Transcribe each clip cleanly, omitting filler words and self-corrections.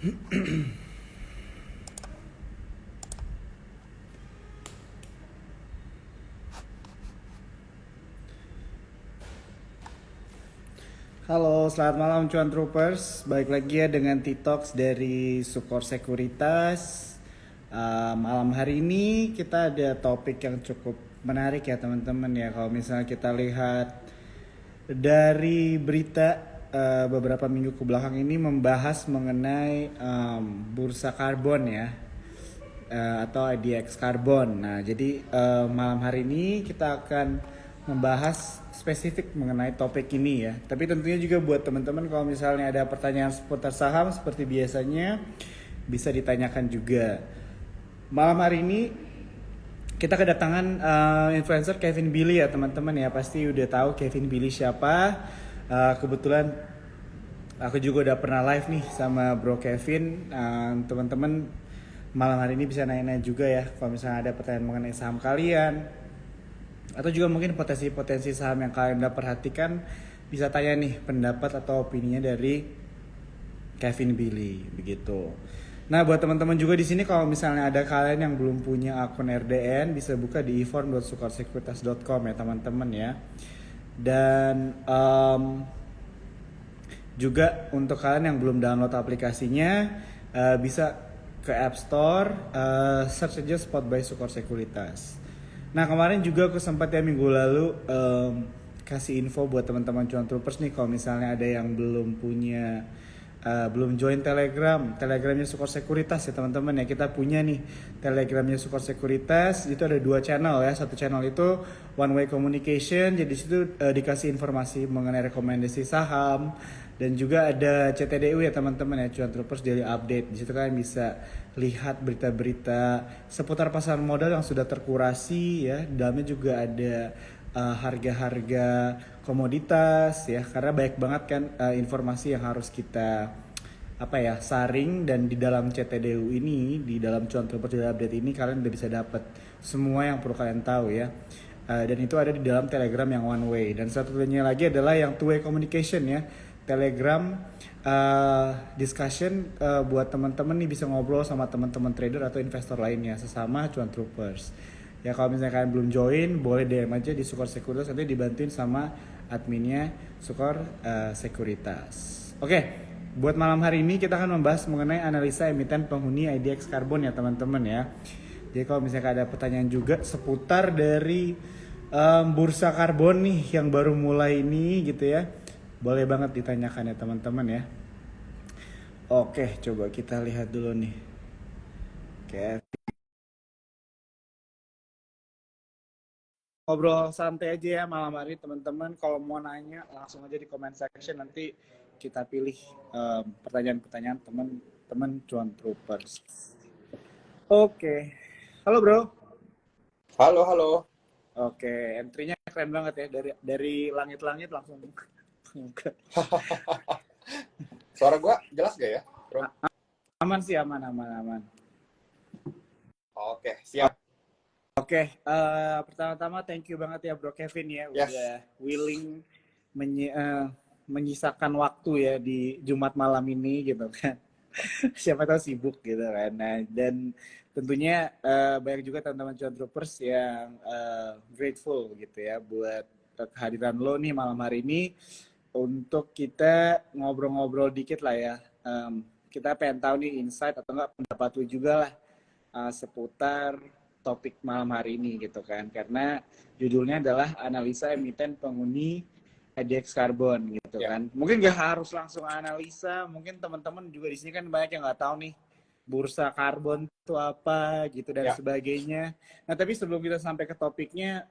Halo, selamat malam Cuan Troopers. Balik lagi ya dengan T-Talks dari Sukor Sekuritas. Malam hari ini kita ada topik yang cukup menarik ya teman-teman ya. Kalau misalnya kita lihat dari berita beberapa minggu ke belakang ini membahas mengenai bursa karbon ya, atau IDX karbon. Nah, jadi malam hari ini kita akan membahas spesifik mengenai topik ini ya. Tapi tentunya juga buat teman-teman kalau misalnya ada pertanyaan seputar saham seperti biasanya bisa ditanyakan juga. Malam hari ini kita kedatangan influencer Kevin Billy ya teman-teman ya. Pasti udah tahu Kevin Billy siapa. Kebetulan aku juga udah pernah live nih sama Bro Kevin. Teman-teman malam hari ini bisa nanya-nanya juga ya kalau misalnya ada pertanyaan mengenai saham kalian atau juga mungkin potensi-potensi saham yang kalian udah perhatikan, bisa tanya nih pendapat atau opininya dari Kevin Billy begitu. Nah, buat teman-teman juga di sini kalau misalnya ada kalian yang belum punya akun RDN bisa buka di e-form.sukorsekuritas.com ya teman-teman ya. Dan juga untuk kalian yang belum download aplikasinya bisa ke App Store, search aja Spot by Sukor Sekuritas. Nah kemarin juga aku sempat ya minggu lalu kasih info buat teman-teman Cuan Troopers nih kalau misalnya ada yang belum punya belum join Telegramnya Sukor Sekuritas ya teman-teman ya. Kita punya nih Telegramnya Sukor Sekuritas, itu ada 2 channel ya. Satu channel itu one way communication, jadi situ dikasih informasi mengenai rekomendasi saham, dan juga ada CTDU ya teman-teman ya, Cuan Troopers Daily Update. Di situ kalian bisa lihat berita-berita seputar pasar modal yang sudah terkurasi ya. Di dalamnya juga ada harga-harga komoditas ya, karena banyak banget kan informasi yang harus kita saring. Dan di dalam CTDU ini, di dalam Cuan Troopers Daily Update ini kalian udah bisa dapat semua yang perlu kalian tahu ya. Dan itu ada di dalam Telegram yang one way. Dan satunya lagi adalah yang two way communication ya, Telegram discussion buat teman-teman nih bisa ngobrol sama teman-teman trader atau investor lainnya sesama Cuan Troopers. Ya kalau misalnya kalian belum join, boleh DM aja di Sukor Sekuritas, nanti dibantuin sama adminnya Sukor Sekuritas. Oke, buat malam hari ini kita akan membahas mengenai analisa emiten penghuni IDX Karbon ya teman-teman ya. Jadi kalau misalnya ada pertanyaan juga seputar dari bursa karbon nih yang baru mulai ini gitu ya, boleh banget ditanyakan ya teman-teman ya. Oke, coba kita lihat dulu nih. Oke, ngobrol santai aja ya malam hari teman-teman. Kalau mau nanya langsung aja di comment section, nanti kita pilih pertanyaan-pertanyaan teman-teman Cuan Troopers. Oke, halo bro. Halo, halo. Oke, entry-nya keren banget ya, dari langit-langit langsung buka. Suara gua jelas gak ya, Bro? Aman sih, aman, aman, aman. Oke, siap. Oke, pertama-tama thank you banget ya Bro Kevin ya, Yes. udah willing menyisakan waktu ya di Jumat malam ini gitu kan. Siapa tahu sibuk gitu kan. Nah, dan tentunya banyak juga teman-teman Cuan Troopers yang grateful gitu ya buat kehadiran lo nih malam hari ini untuk kita ngobrol-ngobrol dikit lah ya. Kita pengen tahu nih insight atau enggak pendapat lo juga lah seputar topik malam hari ini gitu kan, karena judulnya adalah analisa emiten penghuni IDX Karbon gitu kan. Mungkin gak harus langsung analisa, mungkin teman-teman juga di sini kan banyak yang nggak tahu nih bursa karbon itu apa gitu dan sebagainya. Nah tapi sebelum kita sampai ke topiknya,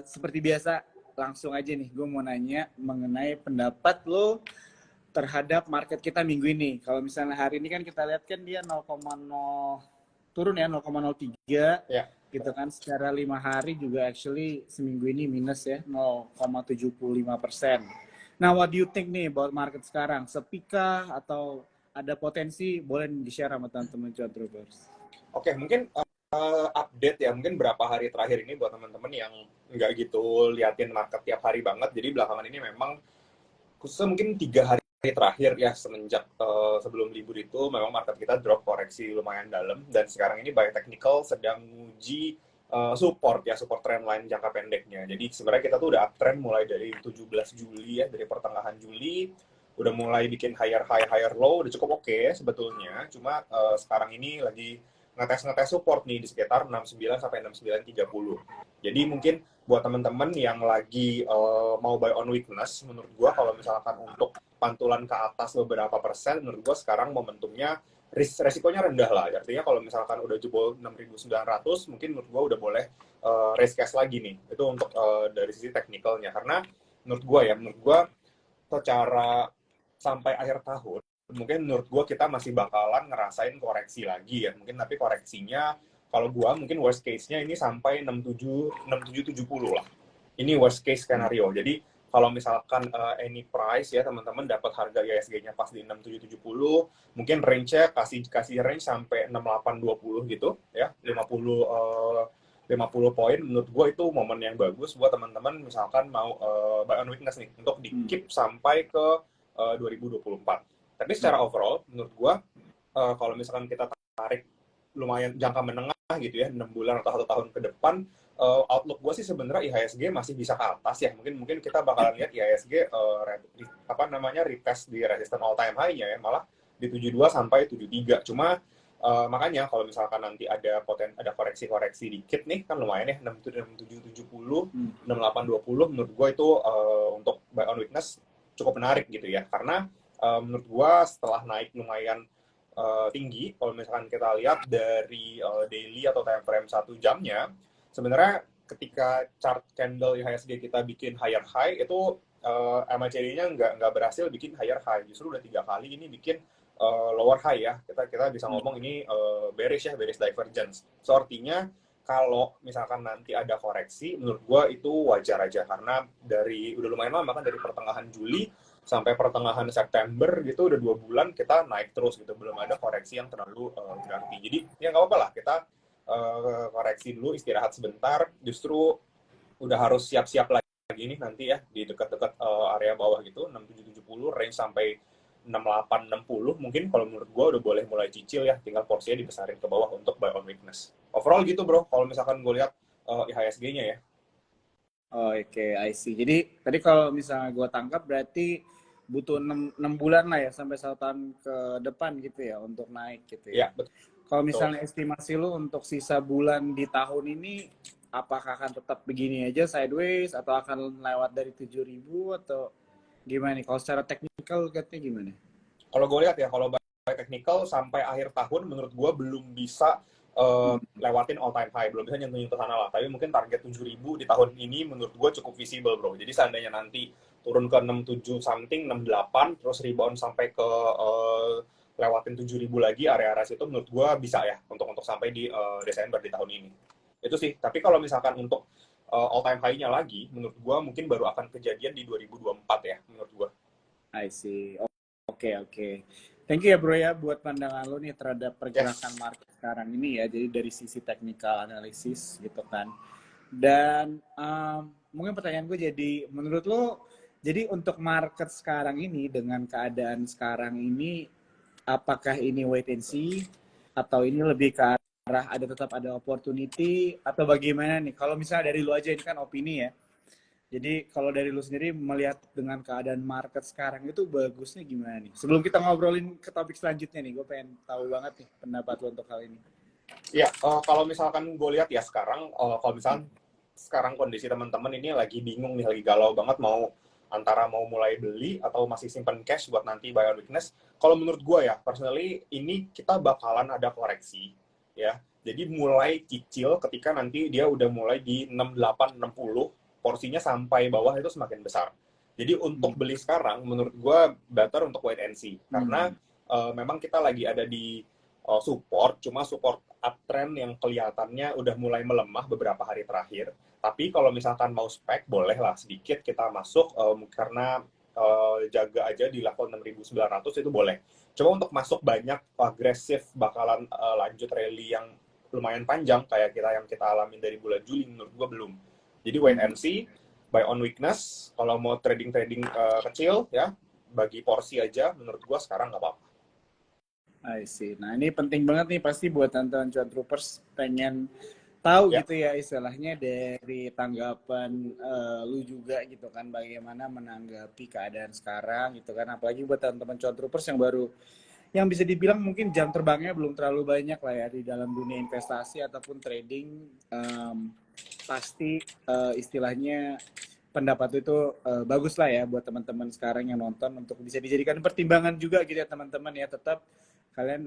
seperti biasa langsung aja nih gue mau nanya mengenai pendapat lo terhadap market kita minggu ini. Kalau misalnya hari ini kan kita lihat kan dia 0,0 turun ya, 0,03 gitu kan. Secara 5 hari juga actually seminggu ini minus ya, 0,75%. Nah, what do you think nih about market sekarang? Sepikah atau ada potensi? Boleh di-share sama teman-teman Cuan Troopers. Oke, mungkin update ya, mungkin berapa hari terakhir ini buat teman-teman yang nggak gitu liatin market tiap hari banget. Jadi belakangan ini memang khususnya mungkin 3 hari terakhir ya semenjak sebelum libur itu memang market kita drop koreksi lumayan dalam dan sekarang ini Buy Technical sedang menguji support trendline jangka pendeknya. Jadi sebenarnya kita tuh udah uptrend mulai dari 17 Juli ya, dari pertengahan Juli udah mulai bikin higher high higher low, udah cukup oke sebetulnya. Cuma sekarang ini lagi ngetes support nih di sekitar 69 sampai 69.30. Jadi mungkin buat teman-teman yang lagi mau buy on weakness, menurut gua kalau misalkan untuk pantulan ke atas beberapa persen, menurut gua sekarang momentumnya resikonya rendah lah. Artinya kalau misalkan udah jebol 6.900, mungkin menurut gua udah boleh raise cash lagi nih. Itu untuk dari sisi teknikalnya. Karena menurut gua secara sampai akhir tahun mungkin menurut gue kita masih bakalan ngerasain koreksi lagi ya mungkin tapi koreksinya kalau gue mungkin worst case-nya ini sampai 6770 lah ini worst case skenario jadi kalau misalkan any price ya teman-teman dapat harga IHSG-nya pas di 6770 mungkin range-nya kasih range sampai 6820 gitu ya 50 poin menurut gue itu momen yang bagus buat teman-teman misalkan mau buy on weakness nih untuk di keep sampai ke 2024. Tapi secara overall, menurut gua kalau misalkan kita tarik lumayan jangka menengah gitu ya, 6 bulan atau 1 tahun ke depan, outlook gua sih sebenarnya IHSG masih bisa ke atas ya. Mungkin kita bakalan lihat IHSG retest di resistance all time high-nya ya, malah di 72 sampai 73. Cuma makanya kalau misalkan nanti ada koreksi-koreksi dikit nih kan lumayan ya 6770, 6820 menurut gua itu untuk buy on weakness cukup menarik gitu ya karena menurut gua setelah naik lumayan tinggi kalau misalkan kita lihat dari daily atau time frame 1 jamnya sebenarnya ketika chart candle IHSG kita bikin higher high itu MACD-nya nggak berhasil bikin higher high justru udah 3 kali ini bikin lower high ya kita bisa ngomong ini bearish divergence so artinya kalau misalkan nanti ada koreksi, menurut gue itu wajar aja karena udah lumayan lama kan dari pertengahan Juli sampai pertengahan September gitu udah 2 bulan kita naik terus gitu belum ada koreksi yang terlalu berarti. Jadi ya nggak apa-apa lah kita koreksi dulu istirahat sebentar. Justru udah harus siap-siap lagi nih nanti ya di dekat-dekat area bawah gitu 6770 range sampai 6860 mungkin kalau menurut gue udah boleh mulai cicil ya tinggal porsinya dibesarin ke bawah untuk buy on weakness overall gitu bro kalau misalkan gue lihat IHSG-nya ya. Oke, I see. Jadi tadi kalau misalnya gue tangkap berarti butuh 6 bulan lah ya sampai 1 tahun ke depan gitu ya untuk naik gitu ya. Ya betul. Kalau misalnya estimasi lu untuk sisa bulan di tahun ini apakah akan tetap begini aja sideways atau akan lewat dari 7.000 atau gimana nih? Kalau secara teknikal katanya gimana? Kalau gue lihat ya, kalau by technical sampai akhir tahun menurut gue belum bisa lewatin all time high, belum bisa nyentuh ke sana lah. Tapi mungkin target 7.000 di tahun ini menurut gue cukup visible bro. Jadi seandainya nanti turun ke 67 something, 68, terus rebound sampai ke lewatin 7.000 lagi area-area situ menurut gue bisa ya untuk sampai di Desember di tahun ini. Itu sih. Tapi kalau misalkan untuk all time high-nya lagi, menurut gue mungkin baru akan kejadian di 2024 ya, menurut gue. I see. Oke. Thank you ya bro ya buat pandangan lo nih terhadap pergerakan market sekarang ini ya. Jadi dari sisi technical analysis gitu kan. Dan mungkin pertanyaan gue jadi menurut lo jadi untuk market sekarang ini dengan keadaan sekarang ini apakah ini wait and see atau ini lebih ke arah tetap ada opportunity atau bagaimana nih? Kalau misalnya dari lo aja ini kan opini ya. Jadi kalau dari lu sendiri melihat dengan keadaan market sekarang itu bagusnya gimana nih? Sebelum kita ngobrolin ke topik selanjutnya nih, gue pengen tahu banget nih pendapat lu untuk hal ini. Ya, kalau misalkan gue lihat ya sekarang, kalau misalkan sekarang kondisi teman-teman ini lagi bingung nih, lagi galau banget mau antara mau mulai beli atau masih simpen cash buat nanti buy on weakness. Kalau menurut gue ya, personally ini kita bakalan ada koreksi ya. Jadi mulai cicil ketika nanti dia udah mulai di 6860 porsinya sampai bawah itu semakin besar. Jadi untuk beli sekarang, menurut gue better untuk wait and see. Karena memang kita lagi ada di support, cuma support uptrend yang kelihatannya udah mulai melemah beberapa hari terakhir. Tapi kalau misalkan mau spek, bolehlah sedikit kita masuk karena jaga aja di level 6.900 itu boleh. Cuma untuk masuk banyak agresif bakalan lanjut rally yang lumayan panjang kayak yang kita alamin dari bulan Juli menurut gue belum. Jadi wait and see, buy on weakness. Kalau mau trading kecil ya, bagi porsi aja, menurut gua sekarang nggak apa-apa. I see. Nah, ini penting banget nih pasti buat teman-teman Cuan Troopers pengen tahu Ya, gitu ya istilahnya dari tanggapan lu juga gitu kan bagaimana menanggapi keadaan sekarang gitu kan apalagi buat teman-teman Cuan Troopers yang baru yang bisa dibilang mungkin jam terbangnya belum terlalu banyak lah ya di dalam dunia investasi ataupun trading. Pasti istilahnya pendapat itu bagus lah ya buat teman-teman sekarang yang nonton untuk bisa dijadikan pertimbangan juga gitu ya teman-teman ya. Tetap kalian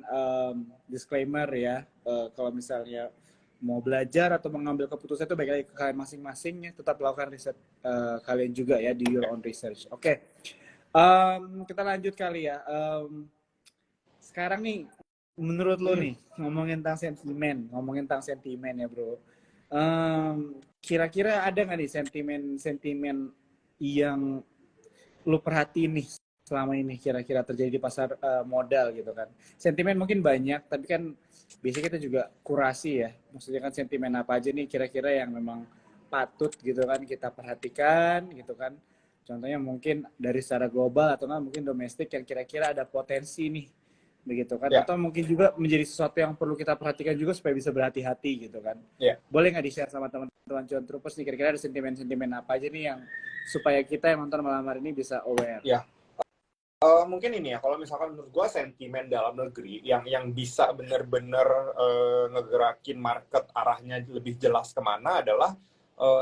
disclaimer ya kalau misalnya mau belajar atau mengambil keputusan itu baik lagi ke kalian masing-masing ya, tetap lakukan riset kalian juga ya di your own research. Oke. Kita lanjut kali ya. Sekarang nih menurut lo nih ngomongin tentang sentimen ya bro. Kira-kira ada nggak nih sentimen yang lu perhatiin nih selama ini kira-kira terjadi di pasar modal gitu kan? Sentimen mungkin banyak, tapi kan biasanya kita juga kurasi ya. Maksudnya kan sentimen apa aja nih kira-kira yang memang patut gitu kan kita perhatikan gitu kan. Contohnya mungkin dari secara global atau nggak mungkin domestik yang kira-kira ada potensi nih begitu kan, ya, atau mungkin juga menjadi sesuatu yang perlu kita perhatikan juga supaya bisa berhati-hati gitu kan. ya. Boleh nggak di-share sama teman-teman Cuan Troopers nih kira-kira ada sentimen-sentimen apa aja nih yang supaya kita yang nonton malam hari ini bisa aware. Ya. Mungkin ini ya, kalau misalkan menurut gue sentimen dalam negeri yang bisa benar-benar ngegerakin market arahnya lebih jelas kemana adalah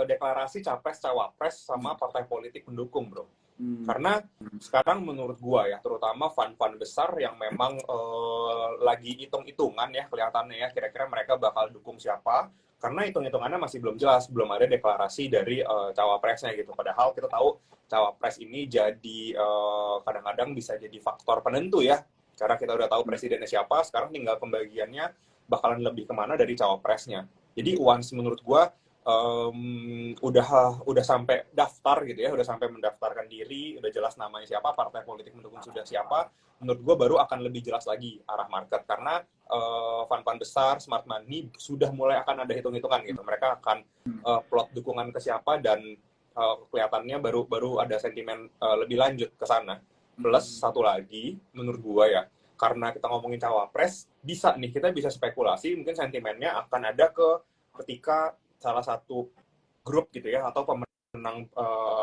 deklarasi capres cawapres sama partai politik pendukung, bro. Karena sekarang menurut gua ya, terutama fund-fund besar yang memang lagi hitung-hitungan ya kelihatannya ya, kira-kira mereka bakal dukung siapa. Karena hitung-hitungannya masih belum jelas, belum ada deklarasi dari cawapresnya gitu. Padahal kita tahu cawapres ini jadi kadang-kadang bisa jadi faktor penentu ya. Karena kita udah tahu presidennya siapa, sekarang tinggal pembagiannya bakalan lebih kemana dari cawapresnya. Jadi once menurut gua udah sampai daftar gitu ya, udah sampai mendaftarkan diri, udah jelas namanya siapa, partai politik mendukung sudah siapa, menurut gue baru akan lebih jelas lagi arah market karena fund-fund besar, smart money sudah mulai akan ada hitung-hitungan gitu, mereka akan plot dukungan ke siapa dan kelihatannya baru ada sentimen lebih lanjut ke sana. Plus satu lagi, menurut gue ya, karena kita ngomongin cawapres, kita bisa spekulasi mungkin sentimennya akan ada ketika salah satu grup gitu ya atau pemenang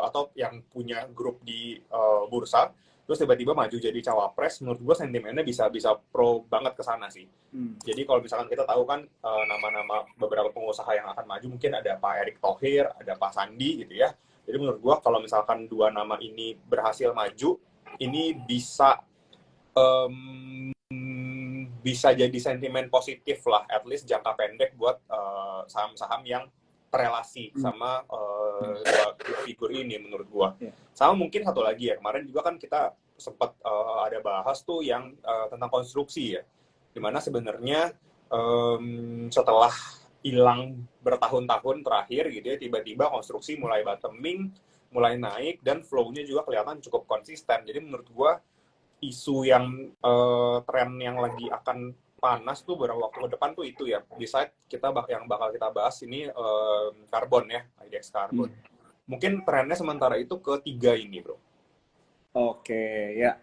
atau yang punya grup di bursa terus tiba-tiba maju jadi cawapres, menurut gue sentimennya bisa pro banget ke sana sih. Jadi kalau misalkan kita tahu kan nama-nama beberapa pengusaha yang akan maju, mungkin ada Pak Erick Thohir, ada Pak Sandi gitu ya. Jadi menurut gue kalau misalkan dua nama ini berhasil maju, ini bisa jadi sentimen positif lah, at least jangka pendek buat saham-saham yang terrelasi sama dua figur ini menurut gua. Sama mungkin satu lagi ya, kemarin juga kan kita sempat ada bahas tuh yang tentang konstruksi ya, dimana sebenarnya setelah hilang bertahun-tahun terakhir gitu ya, tiba-tiba konstruksi mulai bottoming, mulai naik dan flow-nya juga kelihatan cukup konsisten. Jadi menurut gua isu yang tren yang lagi akan panas tuh beberapa waktu ke depan tuh itu ya. Beside yang bakal kita bahas ini karbon ya, IDX karbon. Mungkin trennya sementara itu ketiga ini, bro. Oke, ya.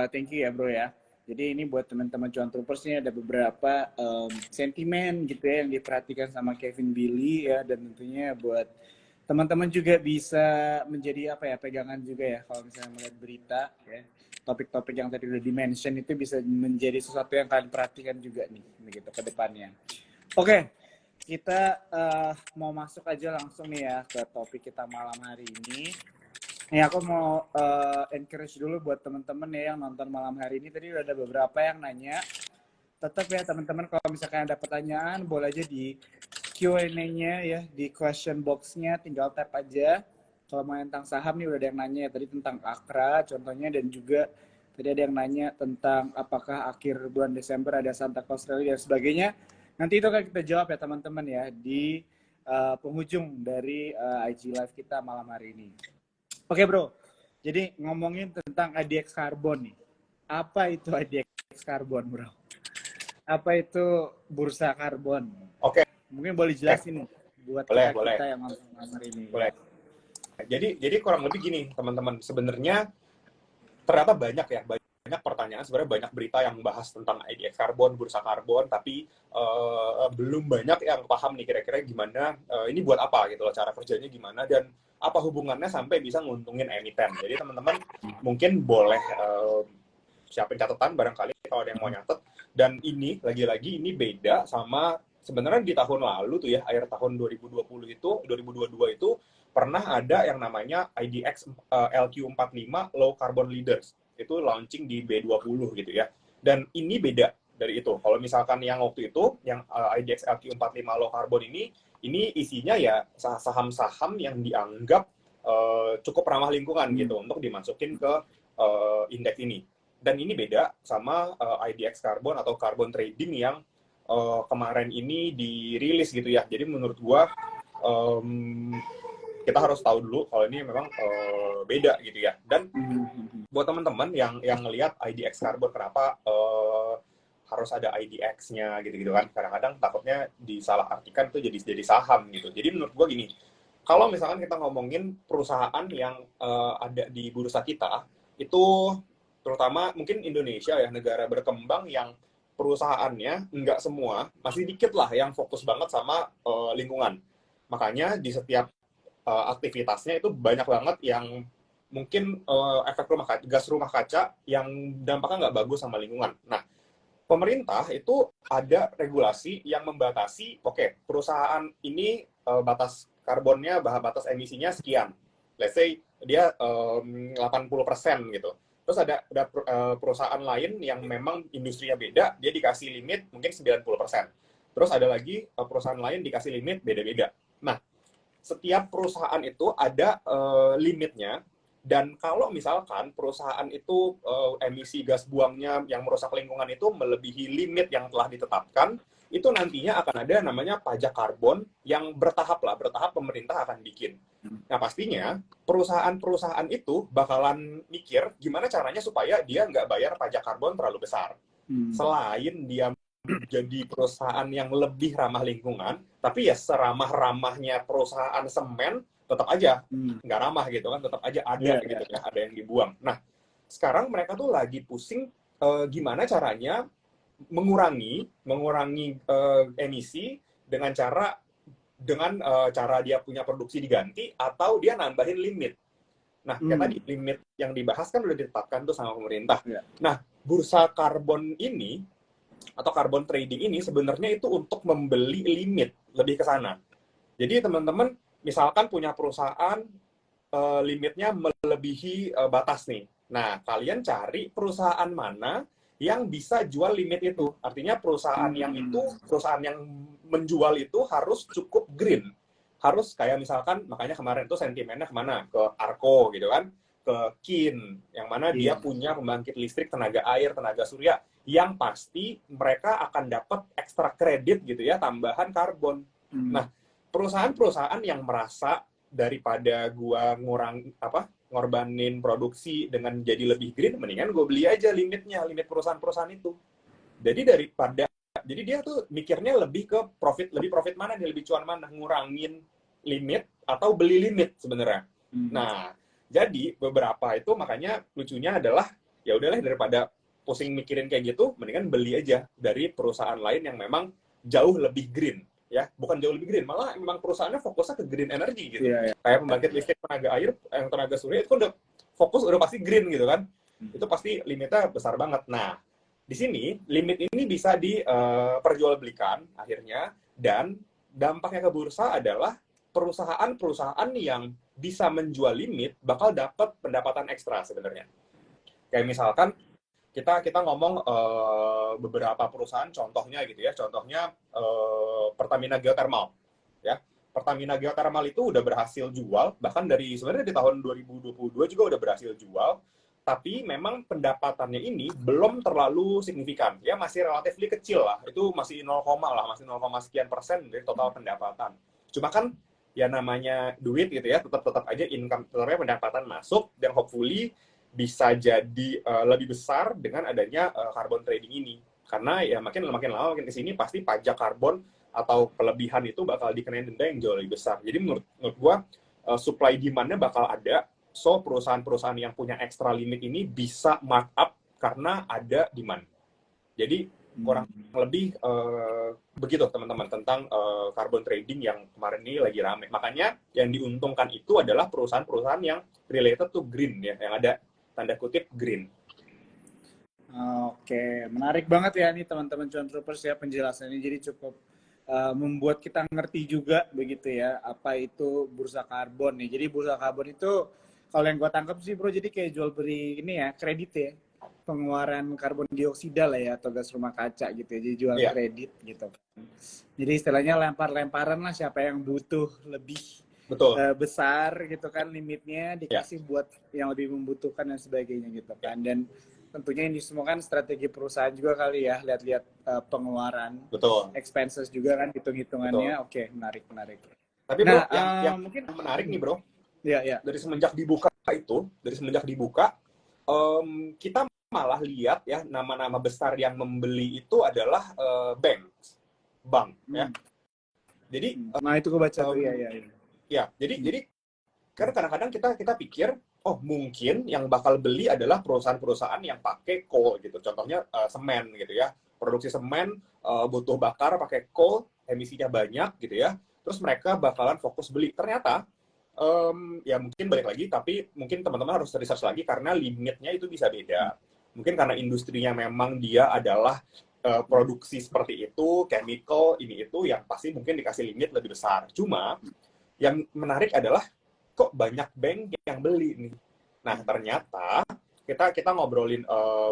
Thank you ya, bro ya. Jadi ini buat teman-teman Cuan Troopers ini ada beberapa sentimen gitu ya yang diperhatikan sama Kevin Billy ya, dan tentunya buat teman-teman juga bisa menjadi pegangan juga ya kalau misalnya melihat berita ya. Topik-topik yang tadi udah di-mention itu bisa menjadi sesuatu yang kalian perhatikan juga nih begitu ke depannya. Oke, kita mau masuk aja langsung nih ya ke topik kita malam hari ini. Nih aku mau encourage dulu buat teman-teman ya yang nonton malam hari ini. Tadi udah ada beberapa yang nanya. Tetap ya teman-teman kalau misalkan ada pertanyaan boleh aja di Q&A-nya ya, di question box-nya tinggal tap aja. Kalau mau tentang saham nih udah ada yang nanya ya, tadi tentang Akra contohnya, dan juga tadi ada yang nanya tentang apakah akhir bulan Desember ada Santa Claus Rally dan sebagainya. Nanti itu akan kita jawab ya teman-teman ya di penghujung dari IG Live kita malam hari ini. Oke bro, jadi ngomongin tentang IDX Karbon nih. Apa itu IDX Karbon bro? Apa itu bursa karbon? Oke. Mungkin boleh jelasin nih buat kita yang nonton malam hari ini. Boleh. Jadi kurang lebih gini teman-teman, sebenarnya ternyata banyak ya, banyak pertanyaan, sebenarnya banyak berita yang membahas tentang IDX karbon, bursa karbon, tapi belum banyak yang paham nih kira-kira gimana, ini buat apa gitu loh, cara kerjanya gimana, dan apa hubungannya sampai bisa nguntungin emiten. Jadi teman-teman mungkin boleh siapin catatan barangkali kalau ada yang mau nyatet. Dan ini, lagi-lagi ini beda sama sebenarnya di tahun lalu tuh ya, akhir tahun 2020 itu, 2022 itu, pernah ada yang namanya IDX LQ45 Low Carbon Leaders. Itu launching di B20 gitu ya. Dan ini beda dari itu. Kalau misalkan yang waktu itu, yang IDX LQ45 Low Carbon ini isinya ya saham-saham yang dianggap cukup ramah lingkungan gitu untuk dimasukin ke indeks ini. Dan ini beda sama IDX Carbon atau Carbon Trading yang kemarin ini dirilis gitu ya. Jadi menurut gua kita harus tahu dulu kalau ini memang beda gitu ya. Dan buat teman-teman yang ngelihat IDX Carbon, kenapa harus ada IDX-nya gitu-gitu kan. Kadang-kadang takutnya disalahartikan itu jadi saham gitu. Jadi menurut gua gini, kalau misalkan kita ngomongin perusahaan yang ada di bursa kita, itu terutama mungkin Indonesia ya, negara berkembang yang perusahaannya nggak semua, masih dikit lah yang fokus banget sama lingkungan. Makanya di setiap aktivitasnya itu banyak banget yang mungkin efek gas rumah kaca yang dampaknya nggak bagus sama lingkungan. Nah, pemerintah itu ada regulasi yang membatasi, oke, perusahaan ini batas karbonnya, batas emisinya sekian. Let's say dia 80% gitu. Terus ada perusahaan lain yang memang industrinya beda, dia dikasih limit mungkin 90%. Terus ada lagi perusahaan lain dikasih limit beda-beda. Nah, setiap perusahaan itu ada limitnya, dan kalau misalkan perusahaan itu emisi gas buangnya yang merusak lingkungan itu melebihi limit yang telah ditetapkan, itu nantinya akan ada namanya pajak karbon yang bertahap pemerintah akan bikin. Nah, pastinya perusahaan-perusahaan itu bakalan mikir gimana caranya supaya dia nggak bayar pajak karbon terlalu besar. Selain dia jadi perusahaan yang lebih ramah lingkungan, tapi ya seramah-ramahnya perusahaan semen, tetap aja nggak ramah gitu kan, tetap aja ada gitu ya, ada yang dibuang. Nah, sekarang mereka tuh lagi pusing gimana caranya mengurangi emisi dengan cara dia punya produksi diganti atau dia nambahin limit. Nah, kayak tadi limit yang dibahas kan udah ditetapkan tuh sama pemerintah. Nah, bursa karbon ini atau carbon trading ini sebenarnya itu untuk membeli limit, lebih ke sana. Jadi teman-teman misalkan punya perusahaan limitnya melebihi batas nih. Nah, kalian cari perusahaan mana yang bisa jual limit itu. Artinya perusahaan yang menjual itu harus cukup green. Harus kayak misalkan, makanya kemarin tuh sentimennya kemana? Ke Arko gitu kan, ke Kin, yang mana dia punya pembangkit listrik tenaga air, tenaga surya, yang pasti mereka akan dapat ekstra kredit gitu ya, tambahan karbon. Nah, perusahaan-perusahaan yang merasa daripada gua ngorbanin produksi dengan jadi lebih green, mendingan gue beli aja limit perusahaan-perusahaan itu. Jadi dia tuh mikirnya lebih ke lebih profit mana nih, lebih cuan mana, ngurangin limit atau beli limit sebenarnya. Nah, jadi beberapa itu makanya lucunya adalah ya udahlah, daripada pusing mikirin kayak gitu, mendingan beli aja dari perusahaan lain yang memang jauh lebih green. Ya, bukan jauh lebih green, malah memang perusahaannya fokusnya ke green energy gitu. Kayak pembangkit listrik tenaga air, yang tenaga surya itu kan udah fokus, udah pasti green gitu kan. Itu pasti limitnya besar banget. Nah, di sini limit ini bisa diperjualbelikan akhirnya, dan dampaknya ke bursa adalah perusahaan-perusahaan yang bisa menjual limit bakal dapat pendapatan ekstra sebenarnya. Kayak misalkan kita ngomong beberapa perusahaan, contohnya gitu ya, Pertamina Geothermal ya. Pertamina Geothermal itu udah berhasil jual, bahkan sebenarnya di tahun 2022 juga udah berhasil jual, tapi memang pendapatannya ini belum terlalu signifikan ya, masih relatif kecil lah, itu masih 0, masih 0, sekian persen dari total pendapatan. Cuma kan ya namanya duit gitu ya, tetap aja income, tetapnya pendapatan masuk, dan hopefully bisa jadi lebih besar dengan adanya carbon trading ini. Karena ya makin lama makin kesini pasti pajak karbon atau kelebihan itu bakal dikenain denda yang jauh lebih besar. Jadi menurut gua supply demand-nya bakal ada, So, perusahaan-perusahaan yang punya extra limit ini bisa markup karena ada demand. Jadi, kurang lebih begitu teman-teman tentang carbon trading yang kemarin ini lagi rame. Makanya yang diuntungkan itu adalah perusahaan-perusahaan yang related to green ya, yang ada tanda kutip green. Oke, menarik banget ya nih teman-teman Cuan Troopers ya penjelasannya. Jadi cukup membuat kita ngerti juga begitu ya apa itu bursa karbon nih. Jadi bursa karbon itu kalau yang gue tangkap sih bro, jadi kayak jual beli ini ya, kredit ya, pengeluaran karbon dioksida lah ya atau gas rumah kaca gitu ya, jadi jual kredit gitu. Jadi istilahnya lempar-lemparan lah, siapa yang butuh lebih besar gitu kan limitnya dikasih buat yang lebih membutuhkan dan sebagainya gitu kan. Dan tentunya ini semua kan strategi perusahaan juga kali ya, lihat-lihat pengeluaran, expenses juga kan, hitung-hitungannya. Oke, menarik. Tapi bro, yang mungkin menarik nih bro, dari semenjak dibuka, kita malah lihat ya nama-nama besar yang membeli itu adalah bank ya. Jadi, nah itu gue baca tuh ya. Jadi karena kadang-kadang kita pikir, oh mungkin yang bakal beli adalah perusahaan-perusahaan yang pakai coal gitu. Contohnya semen gitu ya. Produksi semen butuh bakar pakai coal, emisinya banyak gitu ya. Terus mereka bakalan fokus beli. Ternyata ya mungkin balik lagi, tapi mungkin teman-teman harus research lagi karena limitnya itu bisa beda. Mungkin karena industrinya memang dia adalah produksi seperti itu, chemical, ini itu yang pasti mungkin dikasih limit lebih besar. Cuma yang menarik adalah kok banyak bank yang beli nih. Nah, ternyata kita ngobrolin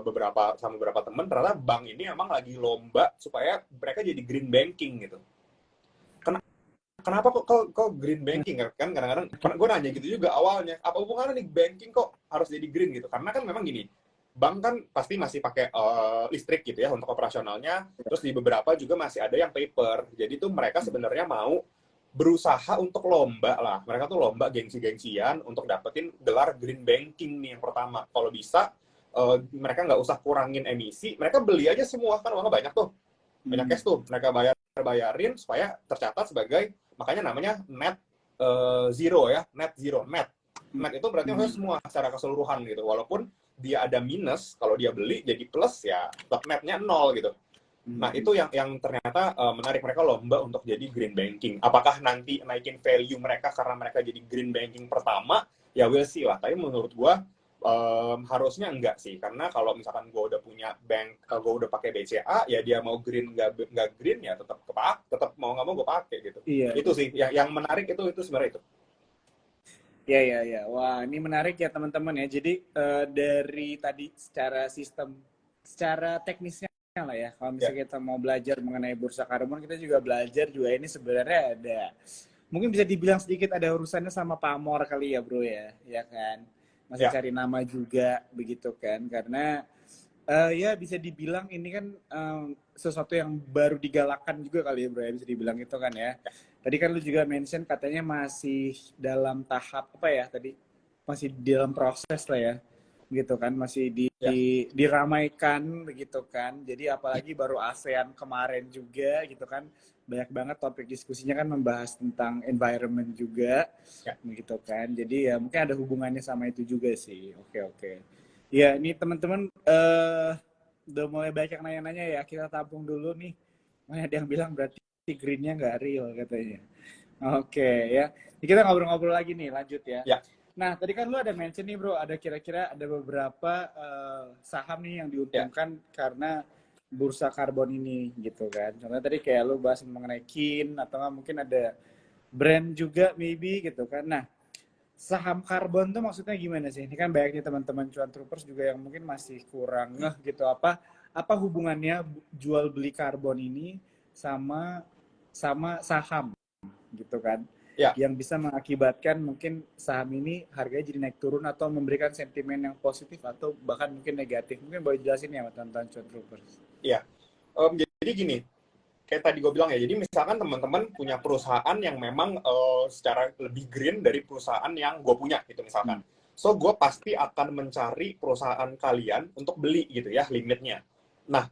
beberapa teman, ternyata bank ini emang lagi lomba supaya mereka jadi green banking gitu. Kenapa kok green banking kan kadang-kadang gue nanya gitu juga awalnya, apa hubungannya nih banking kok harus jadi green gitu? Karena kan memang gini, bank kan pasti masih pakai listrik gitu ya untuk operasionalnya, terus di beberapa juga masih ada yang paper. Jadi tuh mereka sebenarnya mau berusaha untuk lomba lah. Mereka tuh lomba gengsi-gengsian untuk dapetin gelar green banking nih yang pertama. Kalau bisa mereka nggak usah kurangin emisi, mereka beli aja semua kan uangnya banyak tuh, banyak cash tuh, mereka bayarin supaya tercatat sebagai, makanya namanya net zero ya, net itu berarti harus semua secara keseluruhan gitu, walaupun dia ada minus, kalau dia beli jadi plus ya tetap netnya nol gitu. Nah itu yang ternyata menarik, mereka lomba untuk jadi green banking. Apakah nanti naikin value mereka karena mereka jadi green banking pertama, ya we'll see lah. Tapi menurut gua harusnya enggak sih, karena kalau misalkan gue udah punya bank, gue udah pakai BCA, ya dia mau green nggak green ya tetap mau nggak mau gue pakai gitu. Itu sih yang menarik itu sebenarnya itu. Ya. Wah, ini menarik ya teman-teman ya. Jadi dari tadi secara teknisnya lah ya. Kalau misalnya kita mau belajar mengenai bursa karbon, kita juga belajar juga ini sebenarnya ada, mungkin bisa dibilang sedikit ada urusannya sama pamor kali ya bro ya kan. Masih cari nama juga begitu kan, karena ya bisa dibilang ini kan sesuatu yang baru digalakan juga kali ya bro ya, bisa dibilang itu kan ya. Tadi kan lu juga mention katanya masih dalam tahap apa ya tadi, masih dalam proses lah ya gitu kan, masih diramaikan begitu kan. Jadi apalagi baru ASEAN kemarin juga gitu kan, banyak banget topik diskusinya kan membahas tentang environment juga begitu kan. Jadi ya mungkin ada hubungannya sama itu juga sih. Oke. Ya ini teman-teman udah mulai banyak nanya-nanya ya, kita tampung dulu nih. Ada yang bilang berarti greennya nggak real katanya. Oke ya, kita ngobrol-ngobrol lagi nih, lanjut ya. Nah tadi kan lu ada mention nih bro, ada kira-kira ada beberapa saham nih yang diuntungkan karena bursa karbon ini gitu kan. Contohnya tadi kayak lu bahas mengenai Kin, atau mungkin ada brand juga maybe gitu kan. Nah saham karbon tuh maksudnya gimana sih? Ini kan banyaknya teman-teman Cuan Troopers juga yang mungkin masih kurang ngeh gitu, apa hubungannya jual beli karbon ini sama saham gitu kan, yang bisa mengakibatkan mungkin saham ini harganya jadi naik turun atau memberikan sentimen yang positif atau bahkan mungkin negatif. Mungkin boleh jelasin ya teman-teman Cuan Troopers. Iya, jadi gini, kayak tadi gue bilang ya, jadi misalkan teman-teman punya perusahaan yang memang secara lebih green dari perusahaan yang gue punya gitu misalkan. So, gue pasti akan mencari perusahaan kalian untuk beli gitu ya, limitnya. Nah,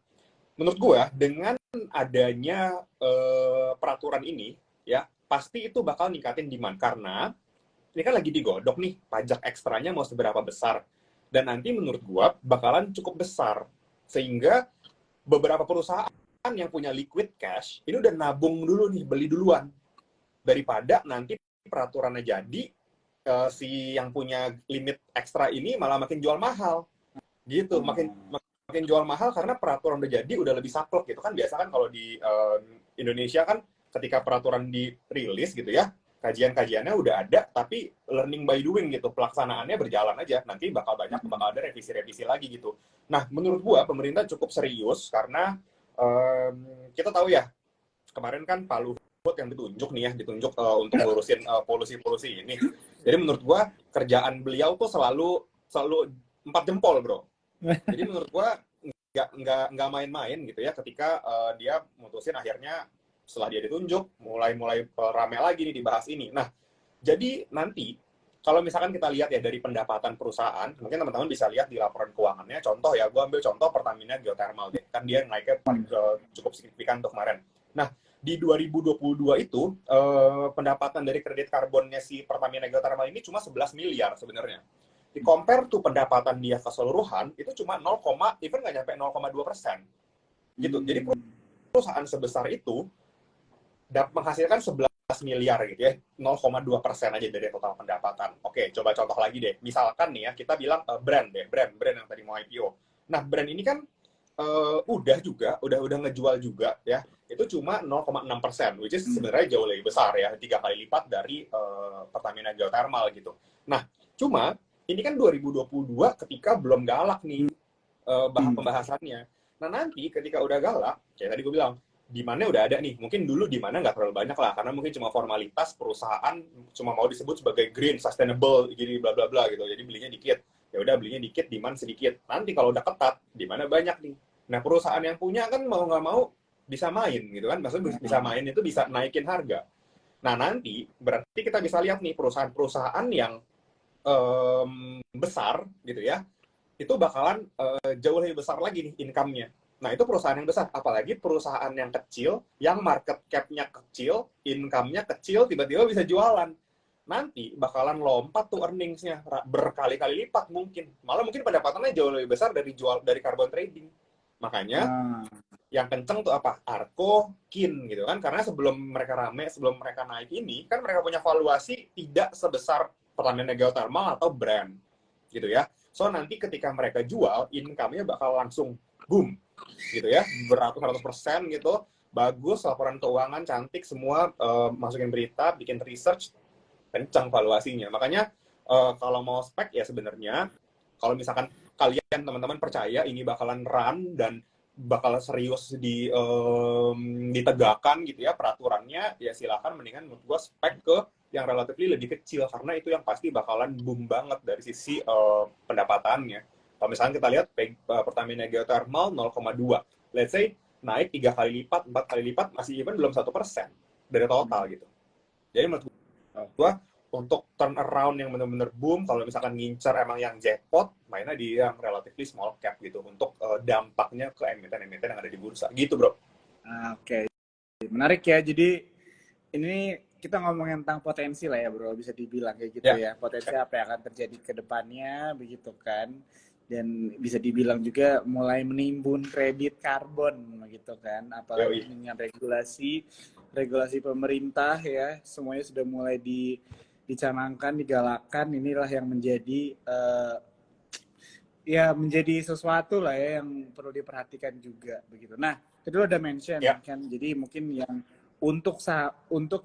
menurut gue dengan adanya peraturan ini, ya pasti itu bakal ningkatin demand. Karena ini kan lagi digodok nih, pajak ekstranya mau seberapa besar. Dan nanti menurut gua bakalan cukup besar. Sehingga beberapa perusahaan yang punya liquid cash, ini udah nabung dulu nih, beli duluan. Daripada nanti peraturannya jadi, si yang punya limit ekstra ini malah makin jual mahal. Gitu, makin jual mahal karena peraturan udah jadi, udah lebih saklek gitu kan. Biasa kan kalau di Indonesia kan ketika peraturan dirilis gitu ya, kajian-kajiannya udah ada, tapi learning by doing gitu, pelaksanaannya berjalan aja. Nanti bakal ada revisi-revisi lagi gitu. Nah, menurut gua pemerintah cukup serius karena kita tahu ya, kemarin kan Pak Luhut yang ditunjuk untuk ngurusin polusi-polusi ini. Jadi menurut gua kerjaan beliau tuh selalu 4 jempol, bro. Jadi menurut gua nggak main-main gitu ya ketika dia mutusin akhirnya setelah dia ditunjuk mulai rame lagi nih dibahas ini. Nah, jadi nanti kalau misalkan kita lihat ya dari pendapatan perusahaan, mungkin teman-teman bisa lihat di laporan keuangannya. Contoh ya, gue ambil contoh Pertamina Geothermal deh. Kan dia naiknya cukup signifikan untuk kemarin. Nah, di 2022 itu pendapatan dari kredit karbonnya si Pertamina Geothermal ini cuma 11 miliar sebenarnya. Di compare tuh pendapatan dia keseluruhan itu cuma even nggak nyampe 0,2%. Gitu. Jadi perusahaan sebesar itu menghasilkan 11 miliar gitu ya, 0,2% aja dari total pendapatan. Oke, coba contoh lagi deh. Misalkan nih ya, kita bilang brand yang tadi mau IPO. Nah, brand ini kan udah ngejual juga ya. Itu cuma 0,6%, which is sebenarnya jauh lebih besar ya, 3 kali lipat dari Pertamina Geothermal gitu. Nah, cuma ini kan 2022 ketika belum galak nih pembahasannya. Nah, nanti ketika udah galak, kayak tadi gue bilang, demand-nya udah ada nih. Mungkin dulu demand-nya nggak terlalu banyak lah, karena mungkin cuma formalitas perusahaan cuma mau disebut sebagai green, sustainable, jadi bla bla bla gitu. Jadi belinya dikit. Ya udah belinya dikit, demand sedikit. Nanti kalau udah ketat, demand-nya banyak nih. Nah, perusahaan yang punya kan mau nggak mau bisa main gitu kan. Maksudnya bisa main itu bisa naikin harga. Nah, nanti berarti kita bisa lihat nih perusahaan-perusahaan yang besar gitu ya, itu bakalan jauh lebih besar lagi nih income-nya. Nah, itu perusahaan yang besar. Apalagi perusahaan yang kecil, yang market cap-nya kecil, income-nya kecil, tiba-tiba bisa jualan. Nanti bakalan lompat tuh earnings-nya berkali-kali lipat mungkin. Malah mungkin pendapatannya jauh lebih besar dari carbon trading. Makanya yang kenceng tuh apa? Arko, Kin gitu kan. Karena sebelum mereka rame, sebelum mereka naik ini, kan mereka punya valuasi tidak sebesar Pertamina Geothermal atau brand. Gitu ya. So, nanti ketika mereka jual, income-nya bakal langsung boom, gitu ya, beratus-ratus persen gitu, bagus, laporan keuangan cantik, semua masukin berita, bikin research, kencang valuasinya. Makanya kalau mau spek ya sebenarnya, kalau misalkan kalian teman-teman percaya ini bakalan run dan bakal serius ditegakkan gitu ya peraturannya, ya silakan mendingan menurut gua spek ke yang relatively lebih kecil, karena itu yang pasti bakalan boom banget dari sisi pendapatannya. Kalau misalnya kita lihat Pertamina Geothermal 0,2, let's say naik 3 kali lipat, 4 kali lipat, masih even belum 1% dari total gitu. Jadi menurut gua untuk turn around yang benar-benar boom, kalau misalkan ngincer emang yang jackpot, mainnya di yang relatively small cap gitu, untuk dampaknya ke emiten-emiten yang ada di bursa. Gitu, bro. Oke. Menarik ya, jadi ini kita ngomongin tentang potensi lah ya bro, bisa dibilang kayak gitu ya. Potensi apa yang akan terjadi ke depannya, begitu kan. Dan bisa dibilang juga mulai menimbun kredit karbon, begitu kan. Apalagi dengan regulasi pemerintah ya, semuanya sudah mulai dicanangkan, digalakkan. Inilah yang menjadi ya menjadi sesuatu lah ya yang perlu diperhatikan juga begitu. Nah, itu udah mention kan, jadi mungkin yang untuk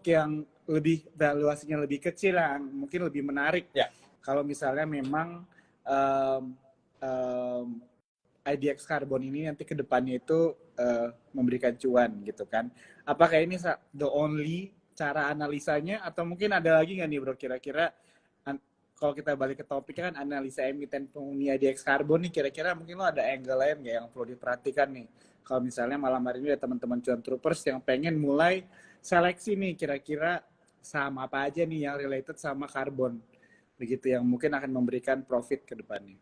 yang lebih valuasinya lebih kecil yang mungkin lebih menarik. Kalau misalnya memang IDX Carbon ini nanti ke depannya itu memberikan cuan gitu kan. Apakah ini the only cara analisanya atau mungkin ada lagi nggak nih bro kira-kira kalau kita balik ke topik kan analisa emiten penghuni IDX Carbon nih, kira-kira mungkin lo ada angle lain nggak yang perlu diperhatikan nih? Kalau misalnya malam hari ini ada teman-teman cuan troopers yang pengen mulai seleksi nih, kira-kira saham apa aja nih yang related sama karbon, begitu yang mungkin akan memberikan profit ke depannya.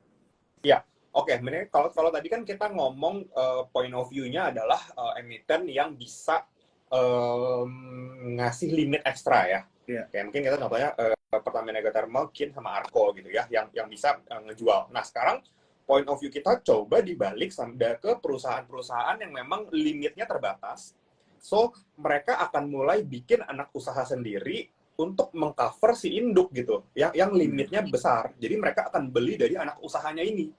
Iya, oke. Kalau tadi kan kita ngomong point of view-nya adalah emiten yang bisa ngasih limit ekstra ya. Kayak mungkin kita contohnya Pertamina Geothermal, Kin sama Arco gitu ya, yang bisa ngejual. Nah sekarang point of view kita coba dibalik sampai ke perusahaan-perusahaan yang memang limitnya terbatas. So mereka akan mulai bikin anak usaha sendiri untuk mengcover si induk gitu, yang limitnya besar. Jadi mereka akan beli dari anak usahanya ini.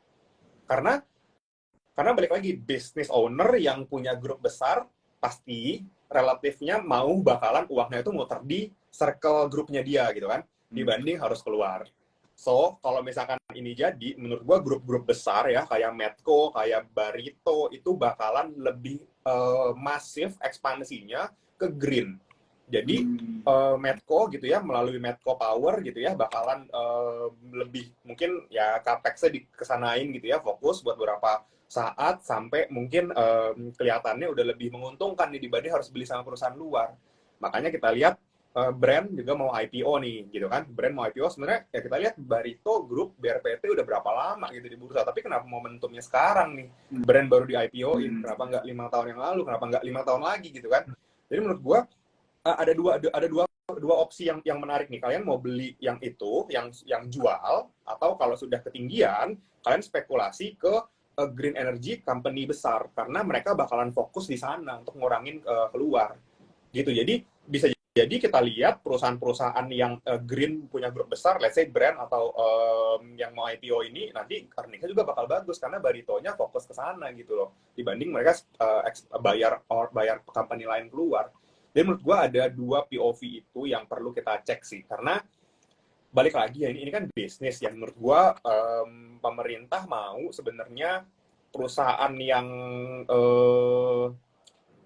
Karena balik lagi, business owner yang punya grup besar pasti relatifnya bakalan uangnya itu muter di circle grupnya dia gitu kan, dibanding harus keluar. So, kalau misalkan ini jadi, menurut gua grup-grup besar ya, kayak Medco, kayak Barito, itu bakalan lebih masif ekspansinya ke green. Jadi, Medco gitu ya, melalui Medco Power gitu ya, bakalan lebih, mungkin ya capex-nya dikesanain gitu ya, fokus buat beberapa saat, sampai mungkin kelihatannya udah lebih menguntungkan nih, dibanding harus beli sama perusahaan luar. Makanya kita lihat, brand juga mau IPO nih, gitu kan. Brand mau IPO sebenarnya ya kita lihat Barito Group, BRPT udah berapa lama gitu di bursa, tapi kenapa momentumnya sekarang nih? Brand baru di IPO-in, kenapa nggak 5 tahun yang lalu, kenapa nggak 5 tahun lagi gitu kan? Jadi menurut gua ada dua opsi yang menarik nih. Kalian mau beli yang itu, yang jual, atau kalau sudah ketinggian, kalian spekulasi ke green energy company besar, karena mereka bakalan fokus di sana untuk ngurangin keluar gitu. Jadi bisa jadi kita lihat perusahaan-perusahaan yang green punya grup besar, let's say brand atau yang mau IPO ini, nanti earnings-nya juga bakal bagus karena Baritonya fokus ke sana gitu loh, dibanding mereka bayar company lain keluar. Jadi menurut gue ada dua POV itu yang perlu kita cek sih, karena balik lagi ya, ini kan bisnis ya. Menurut gue pemerintah mau sebenarnya perusahaan yang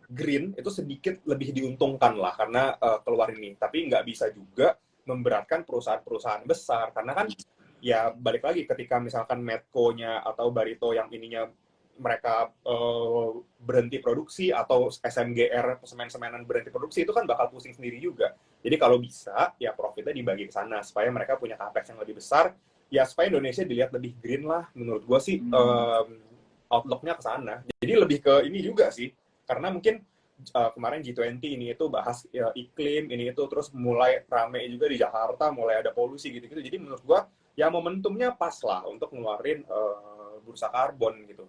green itu sedikit lebih diuntungkan lah karena keluar ini, tapi nggak bisa juga memberatkan perusahaan-perusahaan besar, karena kan ya balik lagi, ketika misalkan Medco-nya atau Barito yang ininya mereka berhenti produksi, atau SMGR semen-semenan berhenti produksi, itu kan bakal pusing sendiri juga. Jadi kalau bisa ya profitnya dibagi ke sana supaya mereka punya capex yang lebih besar, ya supaya Indonesia dilihat lebih green lah. Menurut gue sih outlook-nya ke sana. Jadi lebih ke ini juga sih, karena mungkin kemarin G20 ini itu bahas ya, iklim ini itu, terus mulai rame juga di Jakarta, mulai ada polusi gitu-gitu. Jadi menurut gua ya momentumnya pas lah untuk ngeluarin bursa karbon gitu.